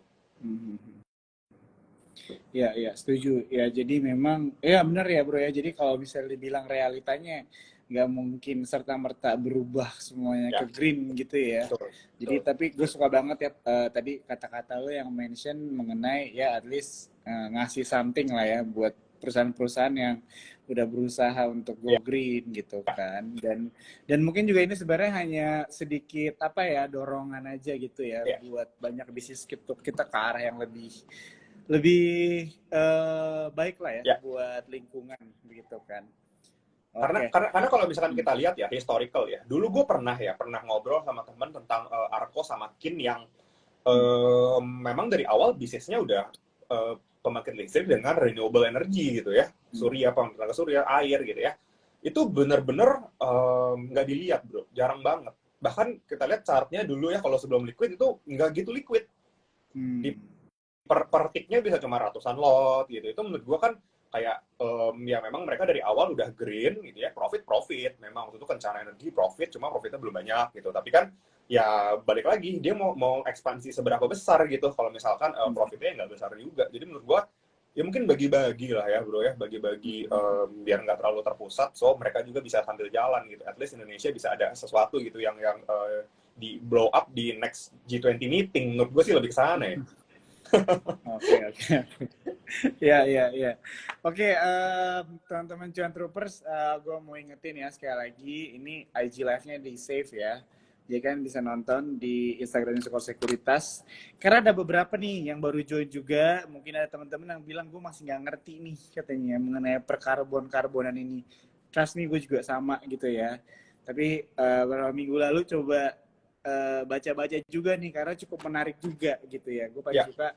Ya, ya, setuju. Ya, jadi memang, ya benar ya bro ya. Jadi kalau misalnya dibilang realitanya, nggak mungkin serta-merta berubah semuanya Ya, ke green gitu ya. betul. Jadi, tapi gue suka banget ya tadi kata-kata lo yang mention mengenai ya at least ngasih something lah ya buat perusahaan-perusahaan yang udah berusaha untuk go Ya, green gitu kan. Dan mungkin juga ini sebenarnya hanya sedikit apa ya, dorongan aja gitu ya ya. buat banyak bisnis kita ke arah yang lebih baik lah ya Ya. buat lingkungan begitu kan. Karena, Oke. karena karena kalau misalkan kita lihat ya historical ya, dulu gue pernah ngobrol sama teman tentang Arco sama Kin yang memang dari awal bisnisnya udah pembangkit listrik dengan renewable energy gitu ya, surya, tenaga surya, air gitu ya. Itu bener-bener nggak dilihat bro, jarang banget. Bahkan kita lihat chartnya dulu ya, kalau sebelum liquid itu nggak gitu liquid. Di per tiknya bisa cuma ratusan lot gitu. Itu menurut gua kan kayak ya memang mereka dari awal udah green gitu ya, profit memang waktu itu kencana energi profit, cuma profitnya belum banyak gitu. Tapi kan ya balik lagi, dia mau ekspansi seberapa besar gitu kalau misalkan profitnya nggak besar juga. Jadi menurut gua ya mungkin bagi-bagi lah ya bro ya, bagi-bagi biar nggak terlalu terpusat, so mereka juga bisa sambil jalan gitu. At least Indonesia bisa ada sesuatu gitu yang di blow up di next G20 meeting. Menurut gue sih lebih ke sana ya. Oke, oke. Ya, ya, ya. Oke, teman-teman Cuan Troopers, gue mau ingetin ya sekali lagi, ini IG Live-nya di save ya. Jadi kan bisa nonton di Instagram Sukor Sekuritas. Karena ada beberapa nih yang baru join juga. Mungkin ada teman-teman yang bilang gue masih nggak ngerti nih katanya mengenai perkarbon-karbonan ini. Trust me, gue juga sama gitu ya. Tapi beberapa minggu lalu coba baca-baca juga nih karena cukup menarik juga gitu ya. Gue paling Ya, suka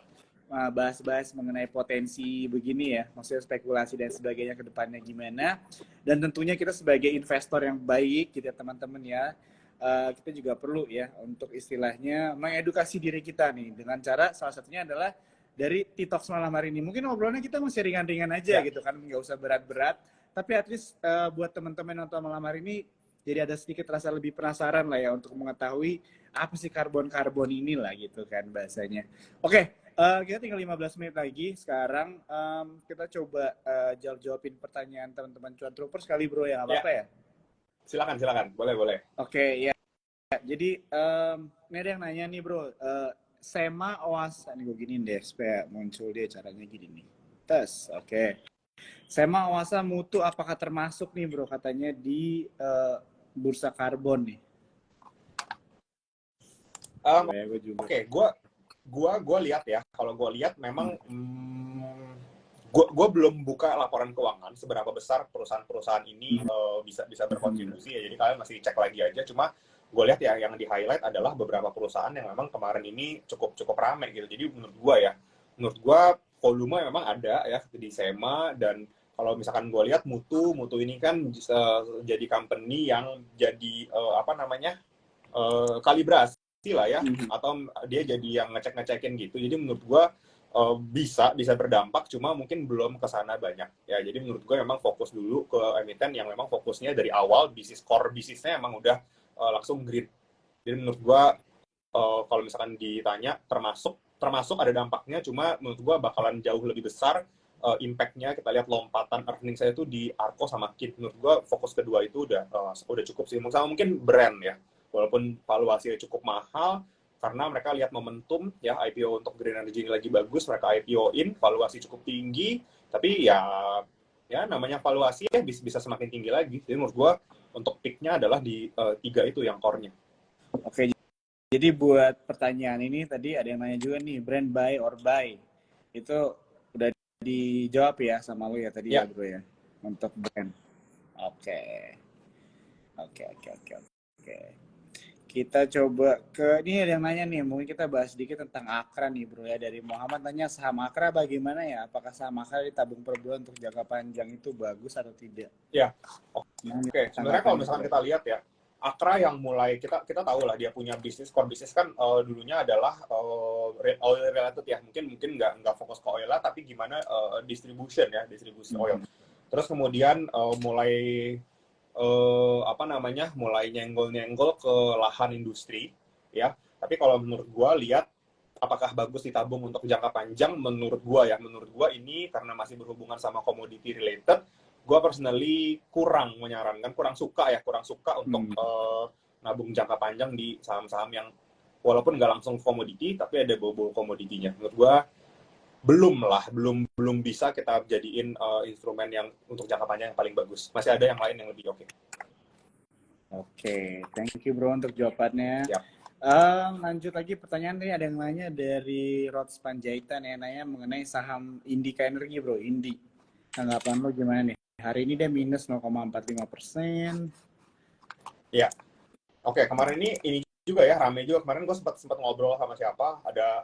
bahas-bahas mengenai potensi begini ya, maksudnya spekulasi dan sebagainya ke depannya gimana. Dan tentunya kita sebagai investor yang baik gitu ya teman-teman ya, kita juga perlu ya untuk istilahnya mengedukasi diri kita nih dengan cara salah satunya adalah dari TikTok malam hari ini. Mungkin ngobrolnya kita masih ringan-ringan aja ya, gitu kan, nggak usah berat-berat. Tapi at least buat teman-teman yang nonton malam hari ini Jadi ada sedikit rasa lebih penasaran lah ya untuk mengetahui apa sih karbon-karbon ini lah gitu kan bahasanya. Oke, kita tinggal 15 menit lagi. Sekarang kita coba jawabin pertanyaan teman-teman cuan troopers kali bro ya, Ya, apa-apa ya? silakan. Boleh. Oke, ya. Jadi ini ada yang nanya nih bro, Sema Oasa, nih gue giniin deh supaya muncul dia caranya gini nih. Tes, oke. Sema Oasa Mutu apakah termasuk nih bro katanya di bursa karbon nih? Oke, gue lihat ya. Kalau gue lihat memang gue belum buka laporan keuangan seberapa besar perusahaan-perusahaan ini bisa berkontribusi ya. Jadi kalian masih cek lagi aja. Cuma gue lihat ya yang di highlight adalah beberapa perusahaan yang memang kemarin ini cukup ramai gitu. Jadi menurut gue volume memang ada ya di SEMA. Dan kalau misalkan gue lihat Mutu ini kan jadi company yang jadi kalibrasi lah ya, atau dia jadi yang ngecekin gitu. Jadi menurut gue bisa berdampak, cuma mungkin belum ke sana banyak ya. Jadi menurut gue memang fokus dulu ke emiten yang memang fokusnya dari awal core bisnisnya emang udah langsung green. Jadi menurut gue kalau misalkan ditanya termasuk ada dampaknya, cuma menurut gue bakalan jauh lebih besar impact-nya. Kita lihat lompatan earning saya itu di Arko sama KIT. Menurut gue fokus kedua itu udah cukup sih. Sama mungkin brand ya, walaupun valuasinya cukup mahal, karena mereka lihat momentum ya, IPO untuk green energy ini lagi bagus, mereka IPO-in, valuasi cukup tinggi, tapi ya namanya valuasi ya bisa semakin tinggi lagi. Jadi menurut gua untuk pick-nya adalah di 3 itu yang core-nya. Oke, jadi buat pertanyaan ini tadi ada yang nanya juga nih, brand buy or buy. Itu udah dijawab ya sama lo ya tadi ya bro ya, untuk brand. Oke. Kita coba ke, ini ada yang nanya nih, mungkin kita bahas sedikit tentang Akra nih bro ya. Dari Muhammad tanya, saham Akra bagaimana ya? Apakah saham Akra ditabung per bulan untuk jangka panjang itu bagus atau tidak? Ya, oke. Sebenarnya kalau misalkan kita lihat ya, Akra yang mulai, kita tahu lah dia punya bisnis, core bisnis kan dulunya adalah oil related ya. Mungkin nggak fokus ke oil lah, tapi gimana distribusi oil. Terus kemudian mulai nyenggol ke lahan industri ya. Tapi kalau menurut gua lihat apakah bagus ditabung untuk jangka panjang, menurut gua ini karena masih berhubungan sama commodity related, gua personally kurang suka untuk nabung jangka panjang di saham-saham yang walaupun nggak langsung komoditi tapi ada bau-bau komoditinya. Menurut gua belum bisa kita jadiin instrumen yang untuk jangka panjang yang paling bagus. Masih ada yang lain yang lebih oke. Oke, thank you bro untuk jawabannya. Yep. Lanjut lagi pertanyaan ini, ada yang nanya dari Rods Panjaitan yang nanya mengenai saham Indika Energi bro, Indi. Tanggapan lo gimana nih? Hari ini dia minus 0,45%. Ya, oke. Kemarin ini juga ya, rame juga. Kemarin gue sempat ngobrol sama siapa, ada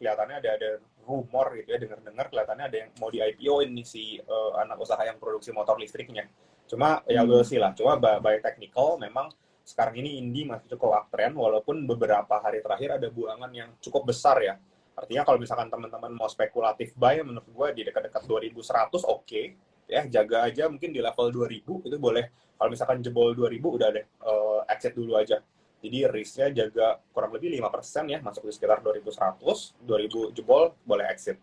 kelihatannya ada rumor gitu ya, dengar kelihatannya ada yang mau di IPO ini si anak usaha yang produksi motor listriknya. Cuma ya we'll see lah. Cuma by technical memang sekarang ini Indi masih cukup uptrend, walaupun beberapa hari terakhir ada buangan yang cukup besar ya. Artinya kalau misalkan teman-teman mau spekulatif buy, menurut gue di dekat-dekat 2100 oke. Ya, jaga aja mungkin di level 2000 itu boleh. Kalau misalkan jebol 2000 udah deh exit dulu aja. Jadi risk-nya jaga kurang lebih 5% ya, masuk di sekitar 2100, 2000 jebol boleh exit.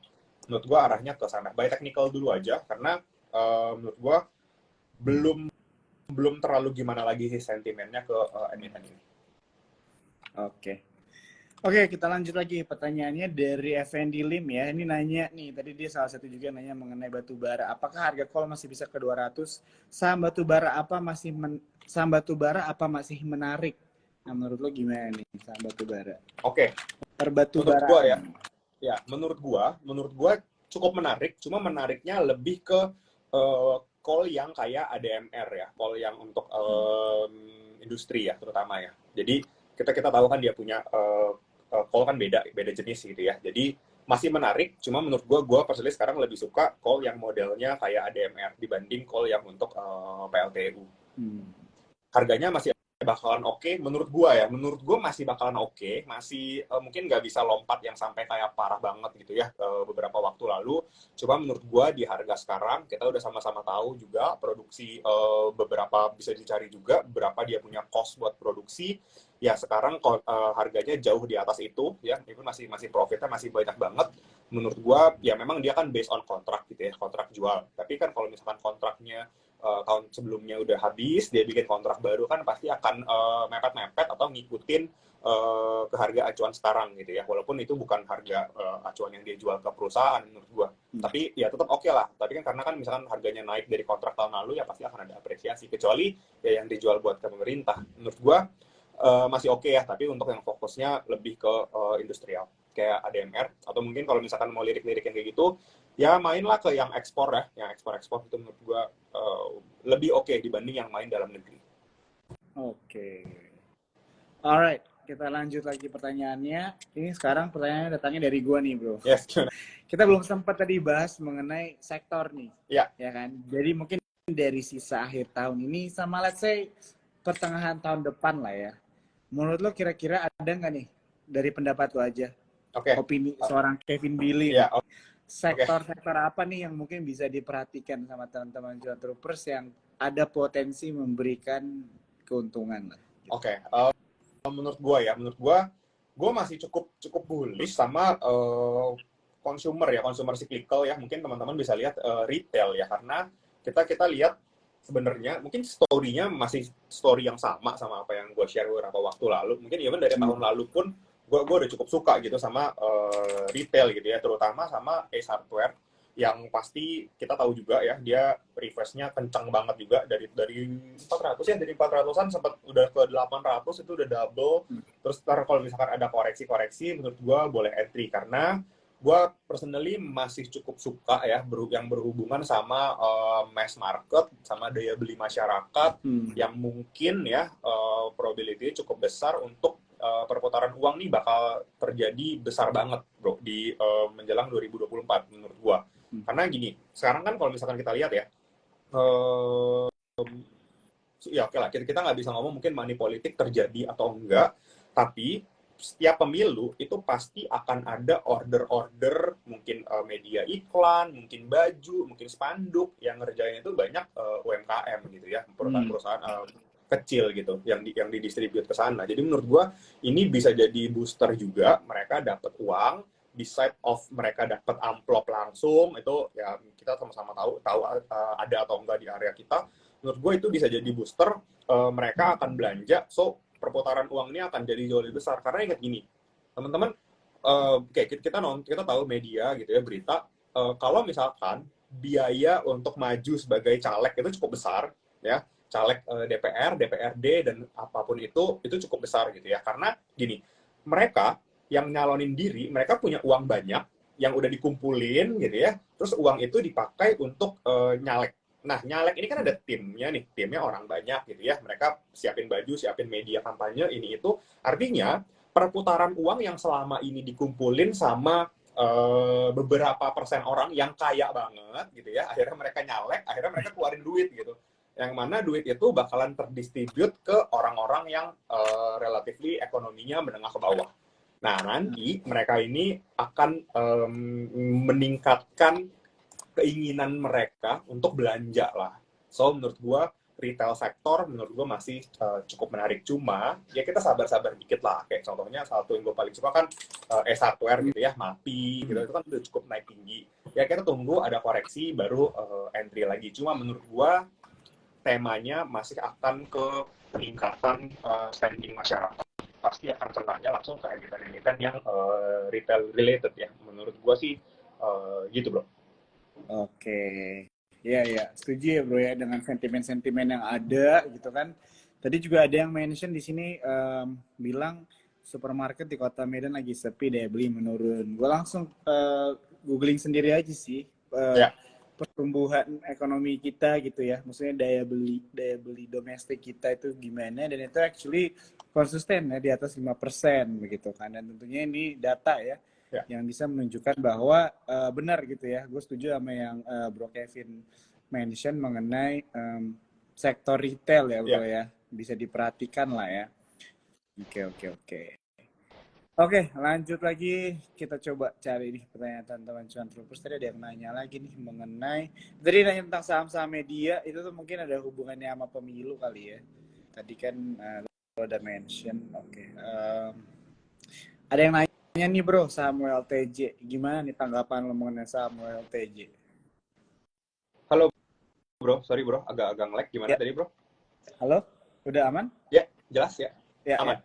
Menurut gua arahnya ke sana. Buy technical dulu aja karena menurut gua belum terlalu gimana lagi sih sentimennya ke emiten ini. Oke, kita lanjut lagi pertanyaannya dari Effendi Lim ya. Ini nanya nih, tadi dia salah satu juga nanya mengenai batu bara. Apakah harga call masih bisa ke 200? Saham batu bara apa masih menarik? Nah, menurut lo gimana nih saham batu bara? Oke. Batu bara ya. Menurut gua cukup menarik. Cuma menariknya lebih ke call yang kayak ADMR ya, call yang untuk industri ya terutama ya. Jadi kita tahu kan dia punya call kan beda jenis gitu ya. Jadi masih menarik, cuma menurut gue personally sekarang lebih suka call yang modelnya kayak ADMR dibanding call yang untuk PLTU. Harganya masih bakalan oke. Menurut gua masih bakalan oke, masih mungkin nggak bisa lompat yang sampai kayak parah banget gitu ya beberapa waktu lalu. Cuma menurut gua di harga sekarang kita udah sama-sama tahu juga produksi beberapa bisa dicari juga berapa dia punya cost buat produksi. Ya sekarang harganya jauh di atas itu ya, itu masih profitnya masih banyak banget. Menurut gua ya memang dia kan based on kontrak gitu ya, kontrak jual. Tapi kan kalau misalkan kontraknya tahun sebelumnya udah habis, dia bikin kontrak baru kan pasti akan mepet-mepet atau ngikutin ke harga acuan sekarang gitu ya. Walaupun itu bukan harga acuan yang dia jual ke perusahaan menurut gua. Tapi ya tetap oke lah. Tapi kan karena kan misalkan harganya naik dari kontrak tahun lalu ya pasti akan ada apresiasi. Kecuali ya yang dijual buat ke pemerintah. Menurut gua masih oke ya, tapi untuk yang fokusnya lebih ke industrial kayak ADMR atau mungkin kalau misalkan mau lirik-lirik yang kayak gitu ya mainlah ke yang ekspor ya, yang ekspor itu menurut gua lebih oke dibanding yang main dalam negeri. Oke. Alright, kita lanjut lagi pertanyaannya. Ini sekarang pertanyaannya datangnya dari gua nih, bro. Yes. Kita belum sempat tadi bahas mengenai sektor nih. Ya. Ya kan? Jadi mungkin dari sisa akhir tahun ini sama let's say pertengahan tahun depan lah ya. Menurut lo kira-kira ada nggak nih dari pendapat lo aja? Opini seorang Kevin Billy. Ya, sektor-sektor apa nih yang mungkin bisa diperhatikan sama teman-teman Cuan Troopers yang ada potensi memberikan keuntungan lah? Oke. Menurut gua masih cukup bullish sama consumer cyclical ya. Mungkin teman-teman bisa lihat retail ya, karena kita lihat sebenarnya mungkin story-nya masih story yang sama apa yang gue share beberapa waktu lalu. Mungkin even dari tahun lalu pun gue udah cukup suka gitu sama retail gitu ya, terutama sama Ace Hardware yang pasti kita tahu juga ya dia refresh-nya kencang banget juga dari 400 ya, dari 400-an sempat udah ke 800, itu udah double. Terus kalau misalkan ada koreksi menurut gue boleh entry karena gue personally masih cukup suka ya yang berhubungan sama mass market, sama daya beli masyarakat yang mungkin ya probability cukup besar untuk perputaran uang nih bakal terjadi besar banget bro di menjelang 2024 menurut gue. Karena gini, sekarang kan kalau misalkan kita lihat ya, ya oke lah, kita nggak bisa ngomong mungkin money politik terjadi atau enggak, tapi setiap pemilu itu pasti akan ada order-order, mungkin media iklan, mungkin baju, mungkin spanduk, yang ngerjain itu banyak UMKM gitu ya, perusahaan-perusahaan kecil gitu, yang didistribute ke sana. Jadi menurut gua ini bisa jadi booster juga, mereka dapat uang, beside of mereka dapat amplop langsung, itu ya kita sama-sama tahu ada atau enggak di area kita. Menurut gue itu bisa jadi booster, mereka akan belanja, so perputaran uang ini akan jadi jauh lebih besar. Karena ingat gini, teman-teman, kita tahu media gitu ya, berita, kalau misalkan biaya untuk maju sebagai caleg itu cukup besar, ya, caleg DPR, DPRD, dan apapun itu cukup besar gitu ya. Karena gini, mereka yang nyalonin diri, mereka punya uang banyak, yang udah dikumpulin gitu ya, terus uang itu dipakai untuk nyalek. Nah, nyalek ini kan ada timnya orang banyak gitu ya, mereka siapin baju, siapin media kampanye, ini itu, artinya perputaran uang yang selama ini dikumpulin sama beberapa persen orang yang kaya banget gitu ya, akhirnya mereka nyalek, akhirnya mereka keluarin duit gitu, yang mana duit itu bakalan terdistribute ke orang-orang yang relatively ekonominya menengah ke bawah. Nah, nanti mereka ini akan meningkatkan keinginan mereka untuk belanja lah. So, menurut gue, retail sektor menurut gue masih cukup menarik. Cuma, ya kita sabar-sabar dikit lah. Kayak contohnya, satu yang gue paling suka kan Ace Hardware gitu ya, MAPI gitu. Itu kan udah cukup naik tinggi. Ya kita tunggu ada koreksi, baru entry lagi. Cuma menurut gue, temanya masih akan ke peningkatan spending masyarakat. Pasti akan kenanya langsung ke emiten-emiten yang retail related ya. Menurut gua sih gitu bro. Oke, ya setuju ya bro ya dengan sentimen-sentimen yang ada gitu kan. Tadi juga ada yang mention di sini bilang supermarket di Kota Medan lagi sepi, daya beli menurun. Gua langsung googling sendiri aja sih. Pertumbuhan ekonomi kita gitu ya, maksudnya daya beli domestik kita itu gimana, dan itu actually konsisten ya di atas 5% begitu kan, dan tentunya ini data ya yang bisa menunjukkan bahwa benar gitu ya. Gue setuju sama yang Bro Kevin mention mengenai sektor retail ya bro ya, bisa diperhatikan lah ya. Oke. Oke, lanjut lagi. Kita coba cari nih pertanyaan teman-teman cuan troopers. Tadi ada yang nanya lagi nih mengenai, tadi nanya tentang saham-saham media, itu tuh mungkin ada hubungannya sama pemilu kali ya. Tadi kan lo udah mention. Oke. Ada yang nanya nih bro, saham WLTJ. Gimana nih tanggapan lo mengenai saham WLTJ? Halo bro, sorry bro, agak nge-lag. Gimana Ya, tadi bro? halo? Udah aman? Ya, jelas ya? Ya. Aman.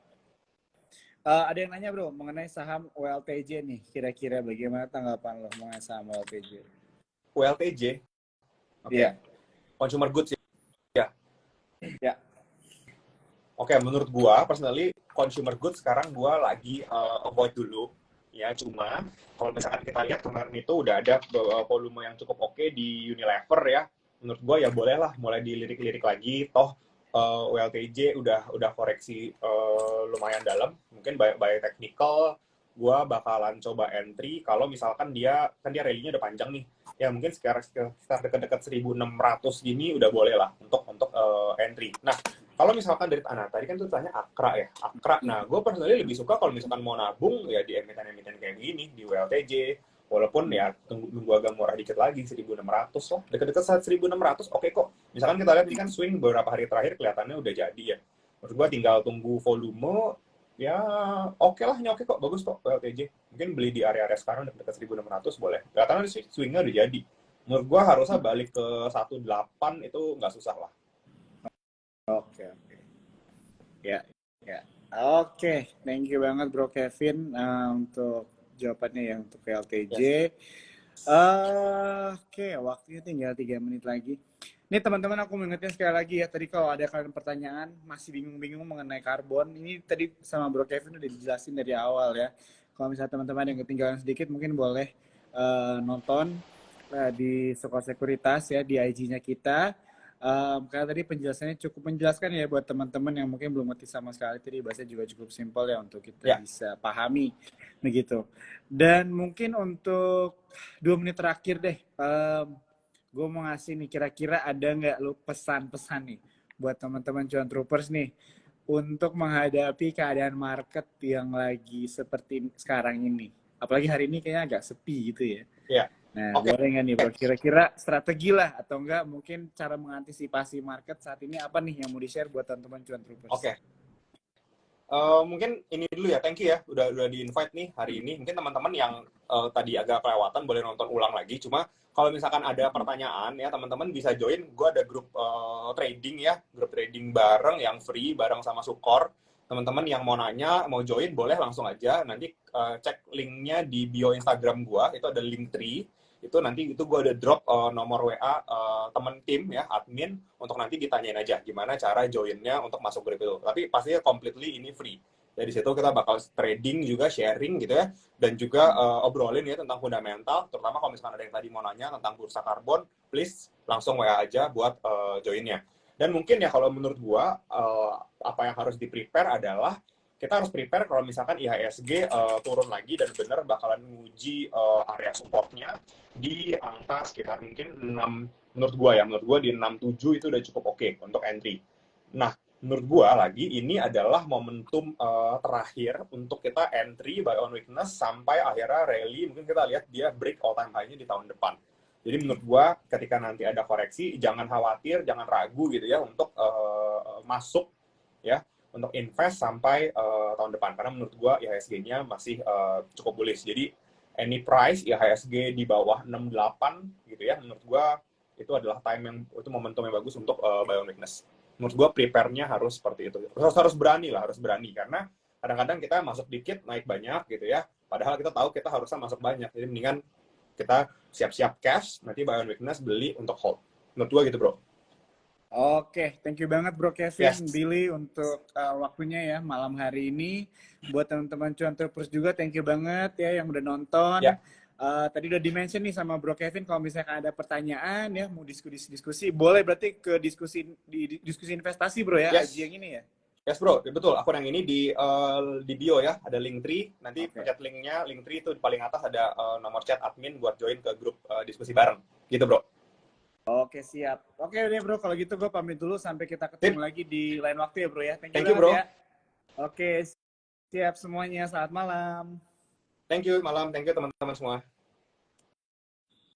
Ada yang nanya bro, mengenai saham WLTJ nih. Kira-kira bagaimana tanggapan lo mengenai saham WLTJ? WLTJ, oke. Iya. Consumer goods ya? Ya. Oke, menurut gua, personally, consumer goods sekarang gua lagi avoid dulu. Ya, cuma kalau misalkan kita lihat kemarin itu udah ada volume yang cukup oke di Unilever ya. Menurut gua ya bolehlah mulai dilirik-lirik lagi. Toh WLTJ udah koreksi lumayan dalam. Mungkin by technical gua bakalan coba entry kalau misalkan dia rally-nya udah panjang nih. Ya mungkin sekitar dekat-dekat 1.600 gini udah boleh lah untuk entry. Nah, kalau misalkan dari tadi kan tuh tanya Akra ya, Akra. Nah, gue personally lebih suka kalau misalkan mau nabung ya di emiten-emiten kayak gini, di WLTJ. Walaupun ya tunggu agak murah dikit lagi, 1.600 lah. Deket-deket saat 1.600, oke kok. Misalkan kita lihat ini kan swing beberapa hari terakhir kelihatannya udah jadi ya. Menurut gue tinggal tunggu volume, ya oke lah, ini oke kok, bagus kok WLTJ. Mungkin beli di area-area sekarang deket-deket 1.600 boleh. Kelihatannya swingnya udah jadi. Menurut gue harusnya balik ke 1.8 itu nggak susah lah. Oke. Ya. Oke, thank you banget Bro Kevin untuk jawabannya yang untuk LTJ. Yes. Oke, waktunya tinggal 3 menit lagi. Ini teman-teman aku mengingatkan sekali lagi ya, tadi kalau ada kalian pertanyaan masih bingung-bingung mengenai karbon, ini tadi sama Bro Kevin udah dijelasin dari awal ya. Kalau misalnya teman-teman yang ketinggalan sedikit mungkin boleh nonton di Sukor Sekuritas ya, di IG-nya kita. Karena tadi penjelasannya cukup menjelaskan ya buat teman-teman yang mungkin belum ngerti sama sekali. Tadi bahasanya juga cukup simpel ya untuk kita bisa pahami begitu. Dan mungkin untuk 2 menit terakhir deh, gue mau ngasih nih, kira-kira ada nggak lu pesan-pesan nih buat teman-teman cuan troopers nih untuk menghadapi keadaan market yang lagi seperti sekarang ini. Apalagi hari ini kayaknya agak sepi gitu ya. Iya. Nah, boleh nggak nih bro, kira-kira strategi lah atau enggak mungkin cara mengantisipasi market saat ini apa nih yang mau di-share buat teman-teman cuan troopers? Oke. Mungkin ini dulu ya, thank you ya udah di-invite nih hari ini. Mungkin teman-teman yang tadi agak kelewatan boleh nonton ulang lagi. Cuma kalau misalkan ada pertanyaan ya teman-teman bisa join. Gue ada grup trading ya, grup trading bareng yang free bareng sama Sukor. Teman-teman yang mau nanya, mau join boleh langsung aja. Nanti cek linknya di bio Instagram gue, itu ada Linktree. Itu nanti gue ada drop nomor WA temen tim ya, admin, untuk nanti ditanyain aja gimana cara joinnya untuk masuk grup itu. Tapi pastinya completely ini free. Dari situ kita bakal trading juga, sharing gitu ya, dan juga obrolin ya tentang fundamental, terutama kalau misalkan ada yang tadi mau nanya tentang bursa karbon, please langsung WA aja buat joinnya. Dan mungkin ya kalau menurut gua apa yang harus di-prepare adalah kita harus prepare kalau misalkan IHSG turun lagi dan benar bakalan menguji area supportnya di angka sekitar mungkin 6, menurut gua di 67 itu udah cukup oke untuk entry. Nah, menurut gua lagi ini adalah momentum terakhir untuk kita entry buy on weakness sampai akhirnya rally, mungkin kita lihat dia break all time high-nya di tahun depan. Jadi menurut gua ketika nanti ada koreksi jangan khawatir, jangan ragu gitu ya untuk masuk ya, untuk invest sampai tahun depan, karena menurut gua IHSG-nya masih cukup bullish. Jadi any price IHSG di bawah 68 gitu ya, menurut gua itu adalah time yang itu momentum yang bagus untuk buy on weakness. Menurut gua prepare-nya harus seperti itu. Harus berani karena kadang-kadang kita masuk dikit naik banyak gitu ya. Padahal kita tahu kita harusnya masuk banyak. Jadi mendingan kita siap-siap cash, nanti buy on weakness beli untuk hold. Menurut gua gitu, Bro. Oke, thank you banget Bro Kevin, Yes. Billy untuk waktunya ya malam hari ini. Buat teman-teman cuan troopers juga, thank you banget ya yang udah nonton. Ya. Tadi udah di-mention nih sama Bro Kevin, kalau misalkan ada pertanyaan ya, mau diskusi, boleh berarti ke diskusi investasi Bro ya, Yes. yang ini ya. Yes bro, betul. Akun yang ini di bio ya, ada Linktree. Nanti pencet linknya, Linktree itu di paling atas ada nomor chat admin buat join ke grup diskusi bareng. Gitu bro. Oke, siap. Oke deh bro, kalau gitu gue pamit dulu sampai kita ketemu Sip. lagi di lain waktu ya bro ya. Thank you Thank you, banget bro. ya. Oke, siap semuanya. Selamat malam. Thank you, malam. Thank you, teman-teman semua.